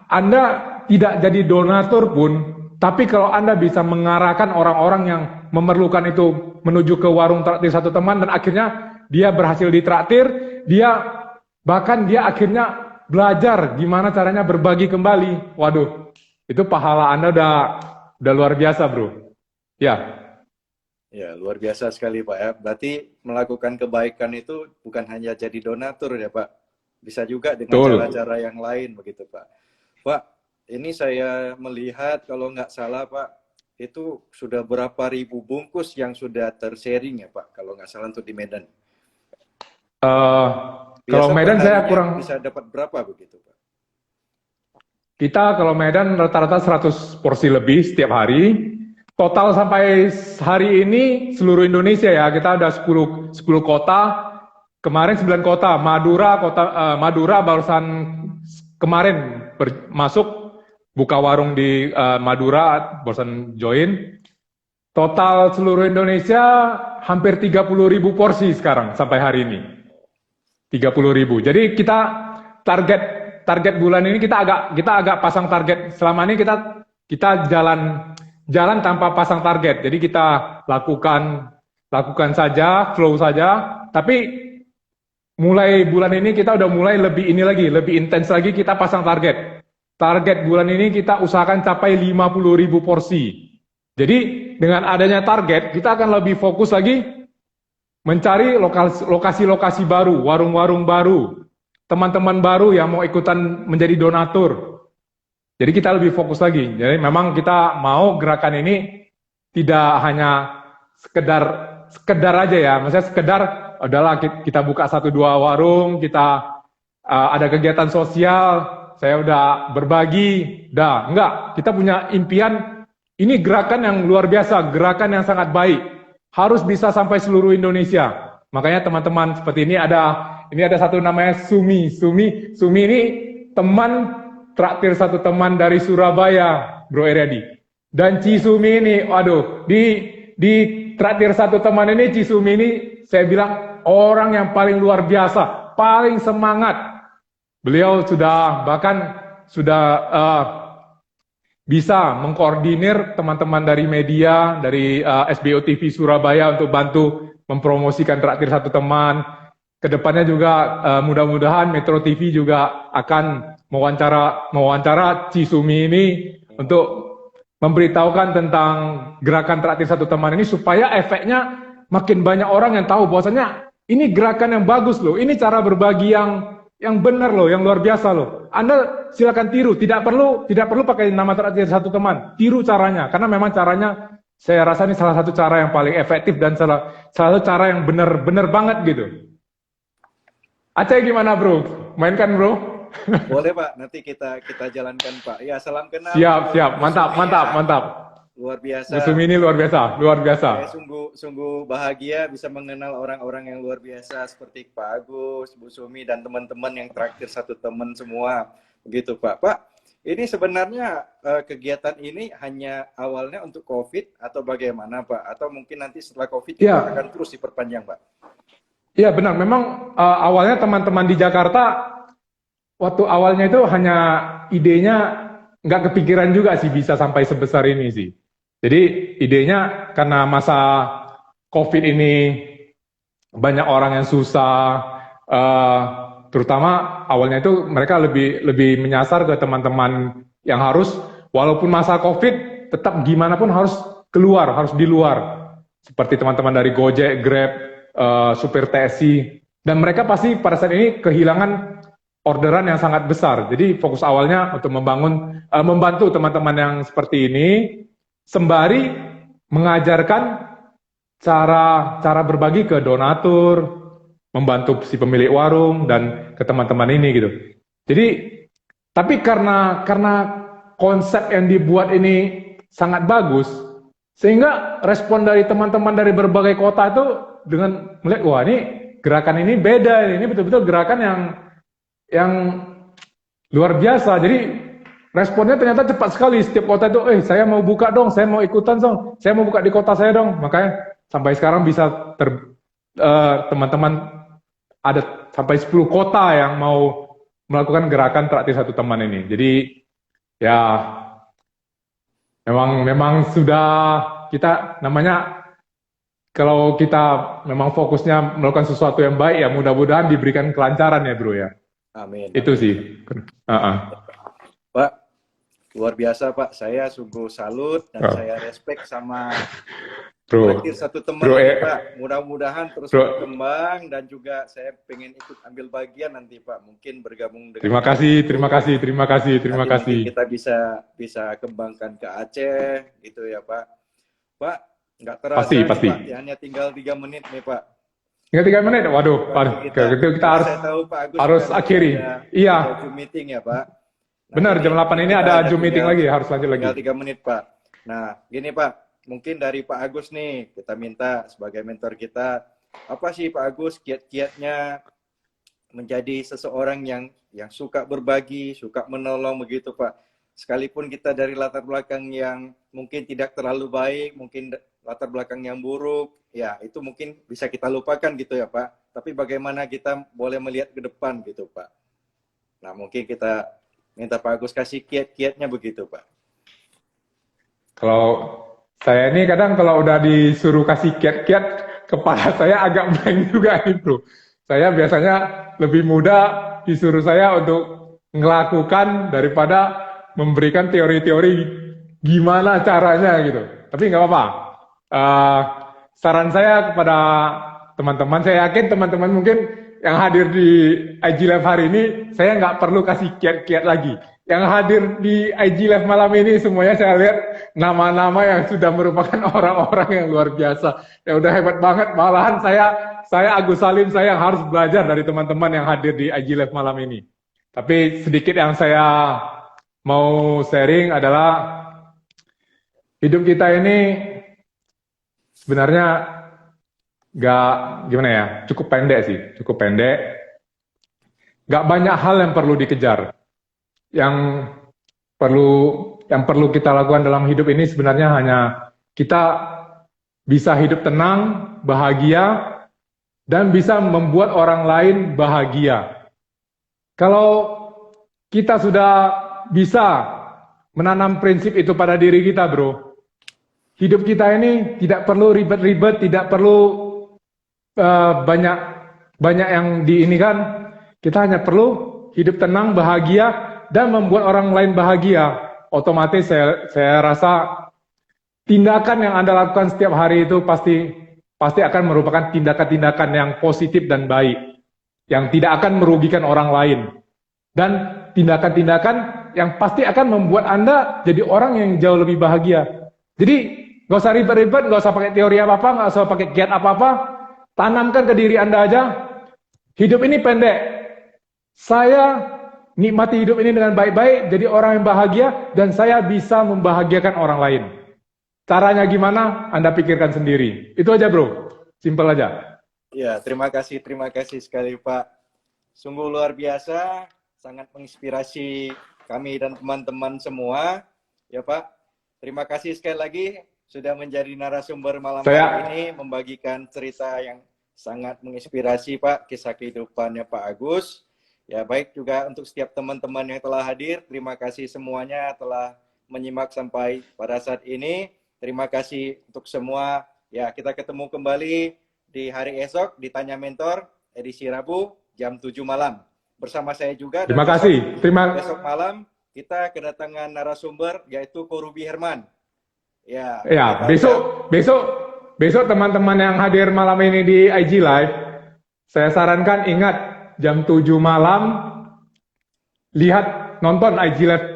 Anda tidak jadi donatur pun, tapi kalau Anda bisa mengarahkan orang-orang yang memerlukan itu menuju ke warung traktir satu teman dan akhirnya dia berhasil ditraktir, bahkan dia akhirnya belajar gimana caranya berbagi kembali. Waduh, itu pahala Anda udah luar biasa, bro. Ya. Ya, luar biasa sekali, Pak ya. Berarti melakukan kebaikan itu bukan hanya jadi donatur ya, Pak. Bisa juga dengan cara-cara yang lain begitu, Pak. Pak, ini saya melihat kalau nggak salah Pak, itu sudah berapa ribu bungkus yang sudah tersharing ya Pak, kalau nggak salah untuk di Medan. Eh, kalau Biasa Medan saya perharinya kurang, bisa dapat berapa begitu Pak? kita kalau Medan rata-rata 100 porsi lebih setiap hari. Total sampai hari ini seluruh Indonesia ya, kita ada 10 kota. Kemarin 9 kota, Madura barusan kemarin masuk buka warung di Madura, barusan join. Total seluruh Indonesia hampir 30.000 porsi sekarang sampai hari ini. 30.000. Jadi kita target bulan ini kita agak pasang target. Selama ini kita jalan tanpa pasang target. Jadi kita lakukan saja, flow saja. Tapi mulai bulan ini kita udah mulai lebih intens lagi kita pasang target. Target bulan ini kita usahakan capai 50.000 porsi. Jadi dengan adanya target, kita akan lebih fokus lagi mencari lokasi-lokasi baru, warung-warung baru, teman-teman baru yang mau ikutan menjadi donatur. Jadi kita lebih fokus lagi. Jadi memang kita mau gerakan ini tidak hanya sekedar aja ya, maksudnya sekedar adalah kita buka 1-2 warung, kita ada kegiatan sosial, saya udah berbagi, enggak, kita punya impian, ini gerakan yang luar biasa, gerakan yang sangat baik, harus bisa sampai seluruh Indonesia. Makanya teman-teman seperti ini ada satu namanya Sumi ini teman traktir satu teman dari Surabaya, Bro Eryadi. Dan Cisumi ini, waduh, di traktir satu teman ini, Cisumi ini, saya bilang orang yang paling luar biasa, paling semangat. Beliau bahkan sudah bisa mengkoordinir teman-teman dari media, dari SBO TV Surabaya untuk bantu mempromosikan traktir satu teman. Kedepannya juga mudah-mudahan Metro TV juga akan mewawancara Cisumi ini untuk memberitahukan tentang gerakan traktir satu teman ini supaya efeknya makin banyak orang yang tahu bahwasanya ini gerakan yang bagus loh, ini cara berbagi yang benar loh, yang luar biasa loh. Anda silakan tiru, tidak perlu pakai nama traktir satu teman, tiru caranya karena memang caranya saya rasa ini salah satu cara yang paling efektif dan salah satu cara yang benar banget gitu. Aceh gimana bro? Mainkan bro? Boleh Pak, nanti kita jalankan Pak. Ya, salam kenal. Siap, mantap. Luar biasa. Sumi ini luar biasa. Saya sungguh bahagia bisa mengenal orang-orang yang luar biasa seperti Pak Agus, Bu Sumi dan teman-teman yang traktir satu teman semua. Begitu Pak. Pak, ini sebenarnya kegiatan ini hanya awalnya untuk COVID atau bagaimana Pak? Atau mungkin nanti setelah COVID kita akan terus diperpanjang Pak? Iya benar, memang awalnya teman-teman di Jakarta waktu awalnya itu hanya idenya nggak kepikiran juga sih bisa sampai sebesar ini sih. Jadi idenya karena masa COVID ini banyak orang yang susah, terutama awalnya itu mereka lebih menyasar ke teman-teman yang harus walaupun masa COVID tetap gimana pun harus keluar, harus di luar. Seperti teman-teman dari Gojek, Grab, supir taksi, dan mereka pasti pada saat ini kehilangan orderan yang sangat besar. Jadi fokus awalnya untuk membantu teman-teman yang seperti ini, sembari mengajarkan cara berbagi ke donatur, membantu si pemilik warung dan ke teman-teman ini gitu. Jadi, tapi karena konsep yang dibuat ini sangat bagus, sehingga respon dari teman-teman dari berbagai kota itu dengan melihat, wah ini gerakan ini beda, ini betul-betul gerakan yang luar biasa. Jadi responnya ternyata cepat sekali. Setiap kota itu, saya mau buka dong, saya mau ikutan dong, saya mau buka di kota saya dong. Makanya sampai sekarang bisa teman-teman ada sampai 10 kota yang mau melakukan gerakan traktir satu teman ini. Jadi ya memang sudah kita namanya kalau kita memang fokusnya melakukan sesuatu yang baik ya mudah-mudahan diberikan kelancaran ya bro ya. Amin. Itu sih. Pak, luar biasa Pak. Saya sungguh salut dan saya respect sama Bro, traktir satu teman bro, lagi Pak. Mudah-mudahan terus bro, berkembang dan juga saya pengen ikut ambil bagian nanti Pak. Mungkin bergabung dengan terima kasih, terima kasih, terima kasih, terima nanti mungkin kasih. kita bisa kembangkan ke Aceh gitu ya Pak. Pak, nggak terasa Pasti, nih pasti. Pak, ya, hanya tinggal 3 menit nih Pak. Tinggal 3 menit, waduh, Waktu kalau gitu kita karena harus saya tahu Pak Agus harus juga nanti akhiri. ada Iya, Zoom meeting ya Pak. Nah, benar, jadi jam 8 ini kita ada hanya Zoom meeting lagi, harus lanjut lagi. tinggal 3 menit Pak. Nah, gini Pak, mungkin dari Pak Agus nih, kita minta sebagai mentor kita, apa sih Pak Agus kiat-kiatnya menjadi seseorang yang suka berbagi, suka menolong begitu Pak. Sekalipun kita dari latar belakang yang mungkin tidak terlalu baik, mungkin latar belakang yang buruk, ya itu mungkin bisa kita lupakan gitu ya Pak. Tapi bagaimana kita boleh melihat ke depan gitu Pak. Nah mungkin kita minta Pak Agus kasih kiat-kiatnya begitu Pak. Kalau saya ini kadang kalau udah disuruh kasih kiat-kiat, kepala saya agak blank juga nih bro. Saya biasanya lebih mudah disuruh saya untuk melakukan daripada memberikan teori-teori gimana caranya gitu. Tapi nggak apa-apa. Saran saya kepada teman-teman, saya yakin teman-teman mungkin yang hadir di IG Live hari ini, saya nggak perlu kasih kiat-kiat lagi. Yang hadir di IG Live malam ini semuanya saya lihat nama-nama yang sudah merupakan orang-orang yang luar biasa. Ya udah hebat banget. Malahan saya Agus Salim, saya harus belajar dari teman-teman yang hadir di IG Live malam ini. Tapi sedikit yang saya mau sharing adalah hidup kita ini sebenarnya nggak gimana ya, cukup pendek sih, cukup pendek. Nggak banyak hal yang perlu dikejar. Yang perlu kita lakukan dalam hidup ini sebenarnya hanya kita bisa hidup tenang, bahagia, dan bisa membuat orang lain bahagia. Kalau kita sudah bisa menanam prinsip itu pada diri kita, bro, hidup kita ini tidak perlu ribet-ribet, tidak perlu banyak yang diinikan. Kita hanya perlu hidup tenang, bahagia, dan membuat orang lain bahagia. Otomatis saya rasa tindakan yang Anda lakukan setiap hari itu pasti akan merupakan tindakan-tindakan yang positif dan baik, yang tidak akan merugikan orang lain, dan tindakan-tindakan yang pasti akan membuat Anda jadi orang yang jauh lebih bahagia. Jadi nggak usah ribet-ribet, nggak usah pakai teori apa-apa, nggak usah pakai kiat apa-apa, tanamkan ke diri Anda aja. Hidup ini pendek. Saya nikmati hidup ini dengan baik-baik, jadi orang yang bahagia, dan saya bisa membahagiakan orang lain. Caranya gimana? Anda pikirkan sendiri. Itu aja bro, simple aja. Ya, terima kasih sekali Pak. Sungguh luar biasa, sangat menginspirasi kami dan teman-teman semua. Ya Pak, terima kasih sekali lagi sudah menjadi narasumber malam hari ini, membagikan cerita yang sangat menginspirasi Pak, kisah kehidupannya Pak Agus. Ya baik juga untuk setiap teman-teman yang telah hadir, terima kasih semuanya telah menyimak sampai pada saat ini. Terima kasih untuk semua. Ya kita ketemu kembali di hari esok di Tanya Mentor edisi Rabu jam 7 malam. Bersama saya juga. Terima kasih. Besok malam kita kedatangan narasumber yaitu Ko Ruby Herman. Ya besok teman-teman yang hadir malam ini di IG Live, saya sarankan ingat jam 7 malam nonton IG Live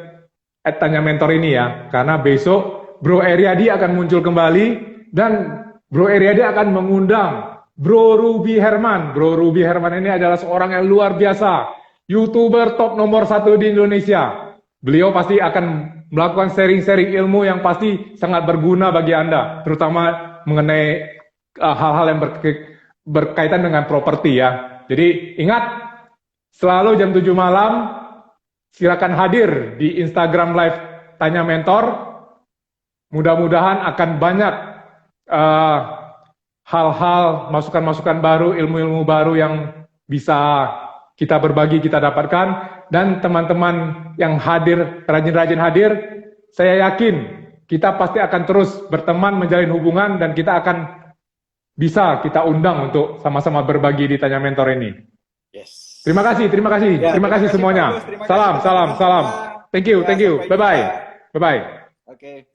Tanya Mentor ini ya, karena besok Bro Eriadi akan muncul kembali dan Bro Eriadi akan mengundang Bro Ruby Herman. Bro Ruby Herman ini adalah seorang yang luar biasa, YouTuber top nomor 1 di Indonesia. Beliau pasti akan melakukan sharing-sharing ilmu yang pasti sangat berguna bagi Anda, terutama mengenai hal-hal yang berkaitan dengan properti ya. Jadi ingat, selalu jam 7 malam, silakan hadir di Instagram Live Tanya Mentor. Mudah-mudahan akan banyak hal-hal, masukan-masukan baru, ilmu-ilmu baru yang bisa kita berbagi, kita dapatkan. Dan teman-teman yang hadir, rajin-rajin hadir, saya yakin kita pasti akan terus berteman, menjalin hubungan, dan kita akan bisa kita undang untuk sama-sama berbagi di Tanya Mentor ini. Yes. Terima kasih semuanya. Salam. Thank you. Bye-bye. Oke.